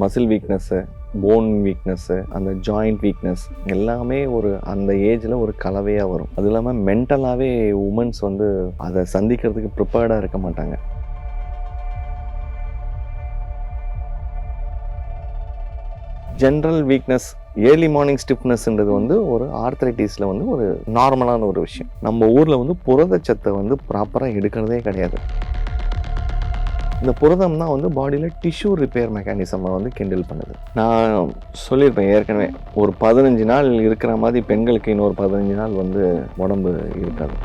Muscle weakness, phone weakness, அந்த joint weakness எல்லாமே அந்த ஏஜில் ஒரு கலவையாக வரும். அது இல்லாமல் மென்டலாகவே உமன்ஸ் அதை சந்திக்கிறதுக்கு ப்ரிப்பேர்டாக இருக்க மாட்டாங்க. ஜென்ரல் வீக்னஸ், ஏர்லி மார்னிங் ஸ்டிஃப்னஸ்ன்றது ஒரு ஆர்த்ரைட்டிஸில் ஒரு நார்மலான ஒரு விஷயம். நம்ம ஊரில் புரதச்சத்தை ப்ராப்பராக எடுக்கிறதே கிடையாது. இந்த புரதம் தான் பாடியில் டிஷ்யூ ரிப்பேர் மெக்கானிசமை கிண்டில் பண்ணுது. நான் சொல்லியிருப்பேன் ஏற்கனவே, ஒரு 15 நாள் இருக்கிற மாதிரி பெண்களுக்கு இன்னொரு 15 நாள் உடம்பு இருக்காது.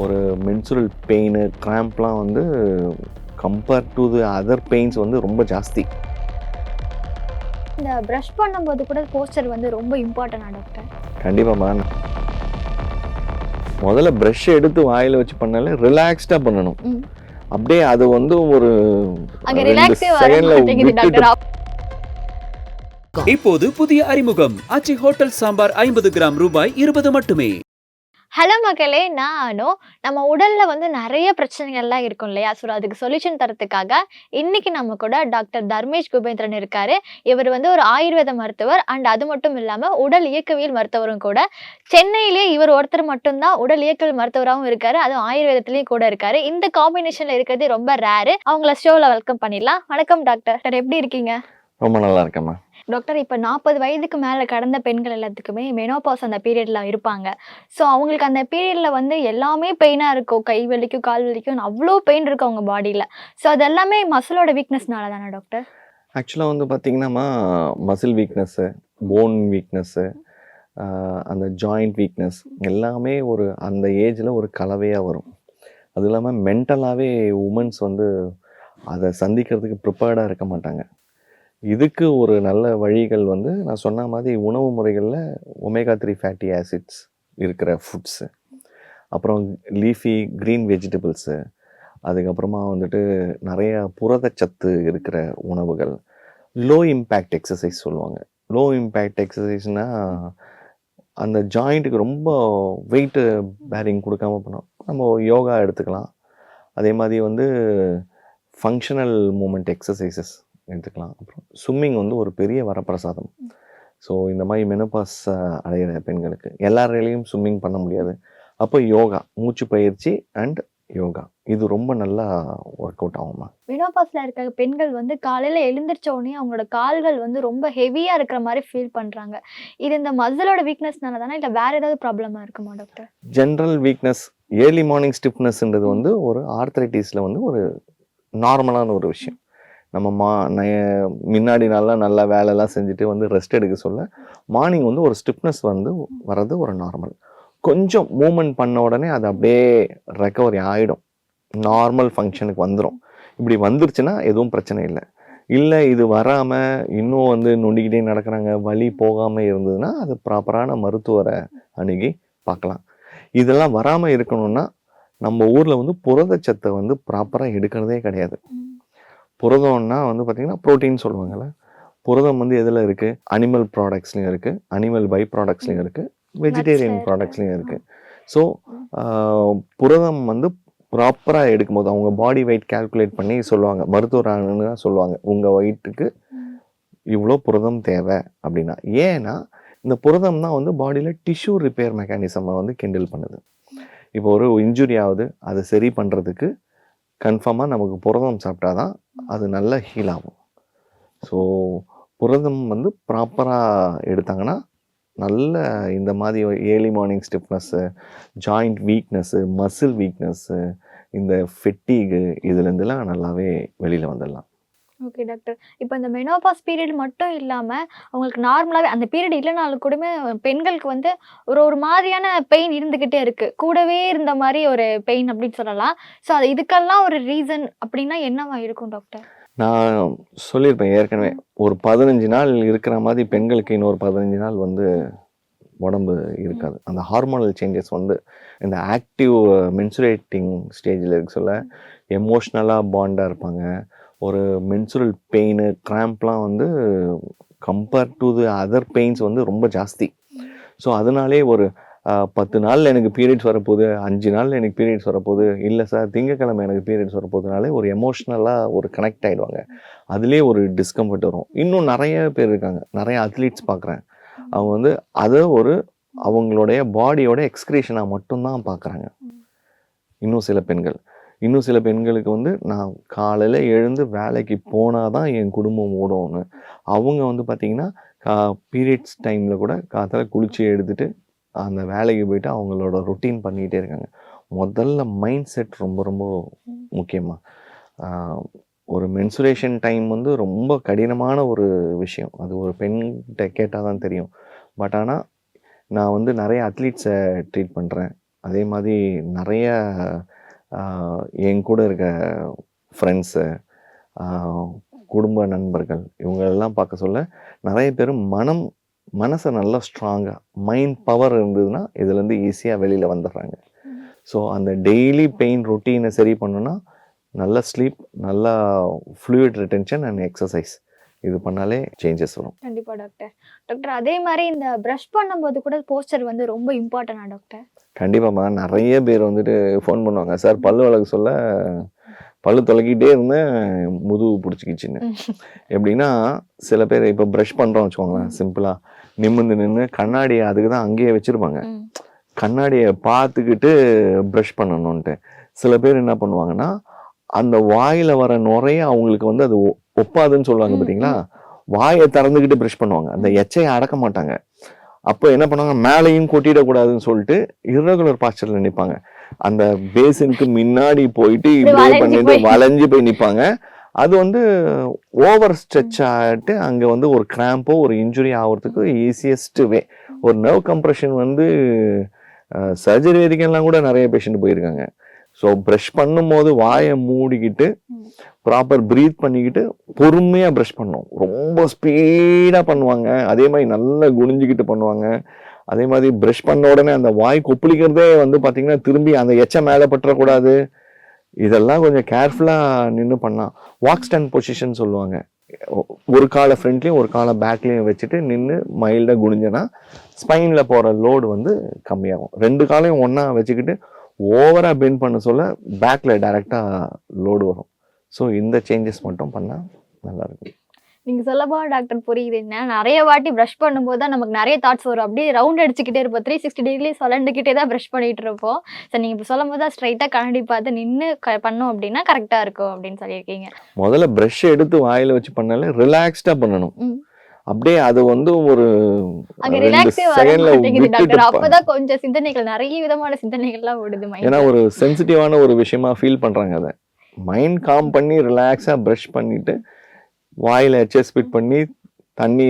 ஒரு மென்சுரல் பெயின், கிராம்ப்லாம் compare to the other pains ரொம்ப ஜாஸ்தி. இந்த ப்ரஷ் பண்ணும்போது கூட போஸ்டர் ரொம்ப இம்பார்ட்டன்டா டாக்டர்? கண்டிப்பாக. முதல்ல ப்ரஷ் எடுத்து வாயில் வச்சு பண்ணாலே ரிலாக்ஸ்டாக பண்ணணும். அப்படியே அது ஒரு இப்போது புதிய அறிமுகம் ஆச்சி ஹோட்டல் சாம்பார் 50 கிராம் ரூபாய் 20 மட்டுமே. ஹலோ மக்களே, நம்ம உடல்ல நிறைய பிரச்சனைகள்லாம் இருக்கும் இல்லையா? ஸோ அதுக்கு சொல்யூஷன் தரத்துக்காக இன்னைக்கு நம்ம கூட டாக்டர் தர்மேஷ் குபேந்திரன் இருக்காரு. இவர் ஒரு ஆயுர்வேத மருத்துவர் அண்ட் அது மட்டும் இல்லாம உடல் இயக்கவியல் மருத்துவரும் கூட. சென்னையிலேயே இவர் ஒருத்தர் மட்டும்தான் உடல் இயக்கவியல் மருத்துவராகவும் இருக்காரு, அதுவும் ஆயுர்வேதத்திலயும் கூட இருக்காரு. இந்த காம்பினேஷன்ல இருக்கிறது ரொம்ப ரேரு. அவங்கள ஷோல வெல்கம் பண்ணிடலாம். வணக்கம் டாக்டர். எப்படி இருக்கீங்க? ரொம்ப நல்லா இருக்கேம்மா. டாக்டர், இப்போ 40 வயதுக்கு மேலே கடந்த பெண்கள் எல்லாத்துக்குமே மெனோபாஸ் அந்த பீரியட்ல இருப்பாங்க. ஸோ அவங்களுக்கு அந்த பீரியட்ல எல்லாமே பெயினாக இருக்கும். கை வலிக்கும், கால் வலிக்கும், அவ்வளோ பெயின் இருக்கும் அவங்க பாடியில். ஸோ அது எல்லாமே மசிலோட வீக்னஸ்னால தானே டாக்டர்? ஆக்சுவலாக பார்த்தீங்கன்னா மசில் வீக்னஸ்ஸு, போன் வீக்னஸ்ஸு, அந்த ஜாயிண்ட் வீக்னஸ் எல்லாமே அந்த ஏஜில் ஒரு கலவையாக வரும். அது இல்லாமல் மென்டலாகவே உமன்ஸ் அதை சந்திக்கிறதுக்கு ப்ரிப்பேர்டாக இருக்க மாட்டாங்க. இதுக்கு ஒரு நல்ல வழிகள் நான் சொன்ன மாதிரி உணவு முறைகளில் ஒமேகா 3 ஃபேட்டி ஆசிட்ஸ் இருக்கிற ஃபுட்ஸு, அப்புறம் லீஃபி க்ரீன் வெஜிடபிள்ஸு, அதுக்கப்புறமா நிறைய புரதச்சத்து இருக்கிற உணவுகள், லோ இம்பேக்ட் எக்ஸசைஸ் சொல்லுவாங்க. லோ இம்பேக்ட் எக்ஸசைஸ்னால் அந்த ஜாயிண்ட்டுக்கு ரொம்ப வெயிட்டு பேரிங் கொடுக்காம பண்ணோம். நம்ம யோகா எடுத்துக்கலாம். அதே மாதிரி ஃபங்க்ஷனல் மூமெண்ட் எக்ஸசைசஸ் எடுத்துக்கலாம். அப்புறம் ஸ்விம்மிங் ஒரு பெரிய வரப்பிரசாதம். ஸோ இந்த மாதிரி மெனோபாஸ் அடைகிற பெண்களுக்கு எல்லாராலையும் ஸ்விம்மிங் பண்ண முடியாது. அப்போ யோகா, மூச்சு பயிற்சி அண்ட் யோகா இது ரொம்ப நல்லா ஒர்க் அவுட் ஆகுமா. மெனோபாஸ்ல இருக்க பெண்கள் காலையில எழுந்திரிச்ச உடனே அவங்களோட கால்கள் ரொம்ப ஹெவியா இருக்கிற மாதிரி ஃபீல் பண்றாங்க. இது இந்த மசிலோட வீக்னஸ்னால தானே, இல்லை வேற ஏதாவது ப்ராப்ளமா இருக்குமா doctor? General weakness, early morning ஸ்டிஃப்னஸ்ன்றது ஒரு ஆர்த்ரைட்டிஸில் ஒரு நார்மலான ஒரு விஷயம். நம்ம முன்னாடி நாள்லாம் நல்லா வேலைலாம் செஞ்சுட்டு ரெஸ்ட் எடுக்க சொல்ல மார்னிங் ஒரு ஸ்டிஃப்னஸ் வர்றது ஒரு நார்மல். கொஞ்சம் மூமெண்ட் பண்ண உடனே அது அப்படியே ரெக்கவரி ஆகிடும், நார்மல் ஃபங்க்ஷனுக்கு வந்துடும். இப்படி வந்துருச்சுன்னா எதுவும் பிரச்சனை இல்லை. இல்லை இது வராமல் இன்னும் நொண்டிக்கிட்டே நடக்கிறாங்க, வலி போகாமல் இருந்ததுன்னா அது ப்ராப்பரான மருத்துவரை அணுகி பார்க்கலாம். இதெல்லாம் வராமல் இருக்கணும்னா நம்ம ஊரில் புரதச்சத்தை ப்ராப்பராக எடுக்கிறதே கிடையாது. புரதம்னா பார்த்தீங்கன்னா ப்ரோட்டீன் சொல்லுவாங்கள்ல, புரதம் எதில் இருக்குது? அனிமல் ப்ராடக்ட்ஸ்லையும் இருக்குது, அனிமல் பை ப்ராடக்ட்ஸ்லையும் இருக்குது, வெஜிடேரியன் ப்ராடக்ட்ஸ்லையும் இருக்குது. ஸோ புரதம் ப்ராப்பராக எடுக்கும்போது அவங்க பாடி வெயிட் கால்குலேட் பண்ணி சொல்லுவாங்க, மருத்துவரானு தான் சொல்லுவாங்க, உங்கள் வெயிட்டுக்கு இவ்வளோ புரதம் தேவை அப்படின்னா. ஏன்னா இந்த புரதம் தான் பாடியில் டிஷ்யூ ரிப்பேர் மெக்கானிசமை கிண்டில் பண்ணுது. இப்போ ஒரு இன்ஜுரி ஆகுது, அதை சரி பண்ணுறதுக்கு கன்ஃபார்மாக நமக்கு புரதம் சாப்பிட்டா தான் அது நல்லா ஹீல் ஆகும். ஸோ புரதம் ப்ராப்பராக எடுத்தாங்கன்னா நல்ல இந்த மாதிரி early morning stiffness, joint weakness, muscle weakness, இந்த ஃபெட்டிகு இதுலேருந்துலாம் நல்லாவே வெளியில் வந்துடலாம். ஓகே டாக்டர், இப்போ இந்த மெனோபாஸ் பீரியட் மட்டும் இல்லாமல் அவங்களுக்கு நார்மலாகவே அந்த பீரியட் இல்லைனாலும் கூட பெண்களுக்கு ஒரு மாதிரியான பெயின் இருந்துக்கிட்டே இருக்குது, கூடவே இருந்த மாதிரி ஒரு பெயின் அப்படின்னு சொல்லலாம். ஸோ அது இதுக்கெல்லாம் ஒரு ரீசன் அப்படின்னா என்னவா இருக்கும் டாக்டர்? நான் சொல்லியிருப்பேன் ஏற்கனவே, ஒரு 15 நாள் இருக்கிற மாதிரி பெண்களுக்கு இன்னொரு 15 நாள் உடம்பு இருக்காது. அந்த ஹார்மோனல் சேஞ்சஸ் இந்த ஆக்டிவ் மென்சுரேட்டிங் ஸ்டேஜில் இருக்க சொல்ல எமோஷ்னலாக பாண்டாக இருப்பாங்க. ஒரு மென்சுரல் பெயின், கிராம்ப்லாம் compare to the other pains ரொம்ப ஜாஸ்தி. ஸோ அதனாலே 10 நாளில் எனக்கு பீரியட்ஸ் வரப்போகுது, 5 நாளில் எனக்கு பீரியட்ஸ் வரப்போகுது, இல்லை சார் திங்கக்கிழமை எனக்கு பீரியட்ஸ் வரப்போகுதுனாலே ஒரு எமோஷ்னலாக ஒரு கனெக்ட் ஆகிடுவாங்க. அதுலேயே ஒரு டிஸ்கம்ஃபர்ட் வரும். இன்னும் நிறைய பேர் இருக்காங்க, நிறைய அத்லீட்ஸ் பார்க்குறேன். அவங்க வந்து அதை ஒரு அவங்களுடைய பாடியோட எக்ஸ்கிரீஷனாக மட்டும்தான் பார்க்குறாங்க. இன்னும் சில பெண்களுக்கு வந்து நான் காலையில் எழுந்து வேலைக்கு போனால் தான் என் குடும்பம் ஓடும்னு. அவங்க வந்து பார்த்திங்கன்னா பீரியட்ஸ் டைமில் கூட காத்தால குளிச்சு எடுத்துகிட்டு அந்த வேலைக்கு போயிட்டு அவங்களோட ரொட்டீன் பண்ணிக்கிட்டே இருக்காங்க. முதல்ல மைண்ட் செட் ரொம்ப ரொம்ப முக்கியமாக. ஒரு மென்சுரேஷன் டைம் வந்து ரொம்ப கடினமான ஒரு விஷயம். அது ஒரு பெண்கிட்ட கேட்டால் தான் தெரியும். பட் ஆனால் நான் வந்து நிறைய அத்லீட்ஸை ட்ரீட் பண்ணுறேன். அதே மாதிரி நிறைய என் கூட இருக்க ஃப்ரெண்ட்ஸு, குடும்ப நண்பர்கள் இவங்களெல்லாம் பார்க்க சொல்ல நிறைய பேர் மனசை நல்லா ஸ்ட்ராங்காக மைண்ட் பவர் இருந்ததுன்னா இதுலேருந்து ஈஸியாக வெளியில் வந்துடுறாங்க. ஸோ அந்த டெய்லி பெயின் ரொட்டீனை சரி பண்ணுன்னா நல்ல ஸ்லீப், நல்லா ஃப்ளூயிட் ரிட்டென்ஷன் அண்ட் எக்ஸசைஸ் இது பண்ணாலே சேஞ்சஸ் வரும். கண்டிப்பா டாக்டர். டாக்டர் அதே மாதிரி இந்த ப்ரஷ் பண்ணும்போது கூட போஸ்டர் வந்து ரொம்ப இம்பார்ட்டன்டா டாக்டர்? கண்டிப்பாம்மா. நிறைய பேர் வந்துட்டு ஃபோன் பண்ணுவாங்க, சார் பல்லு வளர்க்க சொல்ல பல்லு துளக்கிட்டே இருந்தேன் முதுகு பிடிச்சிக்கிச்சின்னு. எப்படின்னா சில பேர் இப்போ ப்ரஷ் பண்ணுறோம் வச்சுக்கோங்களேன், சிம்பிளாக நின்று கண்ணாடியை அதுக்கு தான் அங்கேயே வச்சுருப்பாங்க. கண்ணாடியை பார்த்துக்கிட்டு ப்ரஷ் பண்ணணுன்ட்டு. சில பேர் என்ன பண்ணுவாங்கன்னா அந்த வாயில் வர நுரைய அவங்களுக்கு வந்து அது ஒப்பாதுன்னு சொல்லுவாங்க பார்த்தீங்களா, வாயை திறந்துக்கிட்டு ப்ரஷ் பண்ணுவாங்க, அந்த எச்சையை அடக்க மாட்டாங்க. அப்போ என்ன பண்ணுவாங்க, மேலேயும் கொட்டிடக்கூடாதுன்னு சொல்லிட்டு இரகுலர் பாஸ்டரில் நிற்பாங்க. அந்த பேசினுக்கு முன்னாடி போயிட்டு இப்படியே பண்ணிட்டு வளைஞ்சு போய் நிற்பாங்க. அது வந்து ஓவர் ஸ்ட்ரெச் ஆகிட்டு அங்கே வந்து ஒரு கிராம்போ ஒரு இன்ஜுரி ஆகிறதுக்கு ஈஸியஸ்ட் வே. ஒரு நர்வ் கம்ப்ரெஷன் வந்து சர்ஜரி வரைக்கும்லாம் கூட நிறைய பேஷண்ட் போயிருக்காங்க. ஸோ ப்ரஷ் பண்ணும்போது வாயை மூடிக்கிட்டு ப்ராப்பர் ப்ரீத் பண்ணிக்கிட்டு பொறுமையாக ப்ரஷ் பண்ணணும். ரொம்ப ஸ்பீடாக பண்ணுவாங்க, அதே மாதிரி நல்லா குனிஞ்சிக்கிட்டு பண்ணுவாங்க. அதே மாதிரி ப்ரஷ் பண்ண உடனே அந்த வாய் கொப்பளிக்கிறதே வந்து பார்த்திங்கன்னா திரும்பி அந்த எச்சை மேலே பற்றக்கூடாது. இதெல்லாம் கொஞ்சம் கேர்ஃபுல்லாக நின்று பண்ணலாம். வாக் ஸ்டாண்ட் பொசிஷன் சொல்லுவாங்க. ஒரு காலை ஃப்ரண்ட்லேயும் ஒரு காலை பேக்லேயும் வச்சுட்டு நின்று மைல்டாக குனிஞ்சனா ஸ்பைனில் போகிற லோடு வந்து கம்மியாகும். 2 காலையும் ஒன்றா வச்சுக்கிட்டு ஓவராக பெண்ட் பண்ண சொல்ல பேக்கில் டைரெக்டாக லோடு வரும். ஸோ இந்த சேஞ்சஸ் மட்டும் பண்ணால் நல்லாயிருக்கும். நீங்கள் சொல்லப்போ டாக்டர் புரியுது. என்ன நிறைய வாட்டி ப்ரஷ் பண்ணும்போது தான் நமக்கு நிறைய தாட்ஸ் வரும். அப்படியே ரவுண்ட் அடிச்சுக்கிட்டே இருப்போம், 360 டிகிரி சுழண்டுக்கிட்டே தான் ப்ரஷ் பண்ணிகிட்டு இருப்போம். ஸோ நீங்கள் இப்போ சொல்லும் போது தான் ஸ்ட்ரைட்டாக கண்ணாடி பார்த்து நின்று பண்ணோம் அப்படின்னா கரெக்டாக இருக்கும் அப்படின்னு சொல்லியிருக்கீங்க. முதல்ல ப்ரஷ் எடுத்து வாயில் வச்சு பண்ணாலே ரிலாக்ஸ்டாக பண்ணணும். அப்படியே அது வந்து ஒரு அப்பதான் கொஞ்சம் சிந்தனைகள், நிறைய விதமான சிந்தனைகள்லாம் ஓடுது. ஏன்னா ஒரு சென்சிட்டிவான ஒரு விஷயமா ஃபீல் பண்றாங்க. அதை மைண்ட் காம் பண்ணி ரிலாக்ஸா ப்ரஷ் பண்ணிட்டு வாயில எச்எஸ் ஸ்பிட் பண்ணி தண்ணி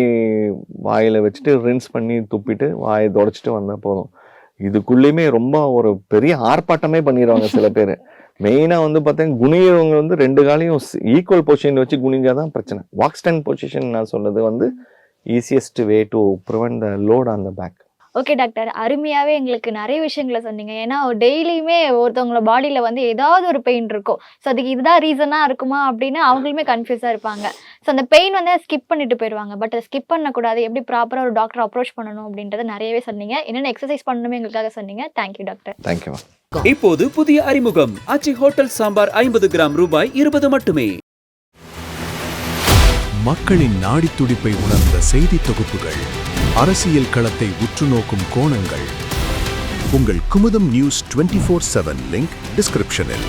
வாயில வச்சுட்டு ரின்ஸ் பண்ணி துப்பிட்டு வாயை தொடச்சிட்டு வந்தா போதும். இதுக்குள்ளேயுமே ரொம்ப ஒரு பெரிய ஆர்ப்பாட்டமே பண்ணிடுவாங்க சில பேர். மெயினாக வந்து பார்த்தீங்கன்னா குனியவங்க வந்து 2 காலையும் ஈக்குவல் பொசிஷன் வச்சு குனிஞ்சாதான் பிரச்சனை. வாக் ஸ்டாண்ட் பொசிஷன் நான் சொன்னது வந்து easiest way to prevent the load on the back. Okay doctor, அருமையாகவே எங்களுக்கு நிறைய விஷயங்களை சொன்னீங்க. ஏன்னா டெய்லியுமே ஒருத்தவங்களோட பாடியில் வந்து ஏதாவது ஒரு பெயின் இருக்கும். ஸோ அதுக்கு இதுதான் ரீசனாக இருக்குமா அப்படின்னு அவங்களுமே கன்ஃபியூஸாக இருப்பாங்க. ஸோ அந்த பெயின் வந்து ஸ்கிப் பண்ணிட்டு போயிடுவாங்க. பட் அதை ஸ்கிப் பண்ணக்கூடாது, எப்படி ப்ராப்பராக ஒரு டாக்டர் அப்ரோச் பண்ணணும் அப்படின்றத நிறையவே சொன்னீங்க. என்னென்ன எக்ஸசைஸ் பண்ணணுமே எங்களுக்காக சொன்னீங்க. Thank you doctor. தேங்க்யூ. இப்போது புதிய அறிமுகம் ஆச்சி ஹோட்டல் சாம்பார் 50 கிராம் ரூபாய் 20 மட்டுமே. மக்களின் நாடி துடிப்பை உணர்ந்த செய்தி தொகுப்புகள், அரசியல் களத்தை உற்றுநோக்கும் கோணங்கள். உங்கள் குமுதம் நியூஸ் 24/7 லிங்க் டிஸ்கிரிப்ஷனில்.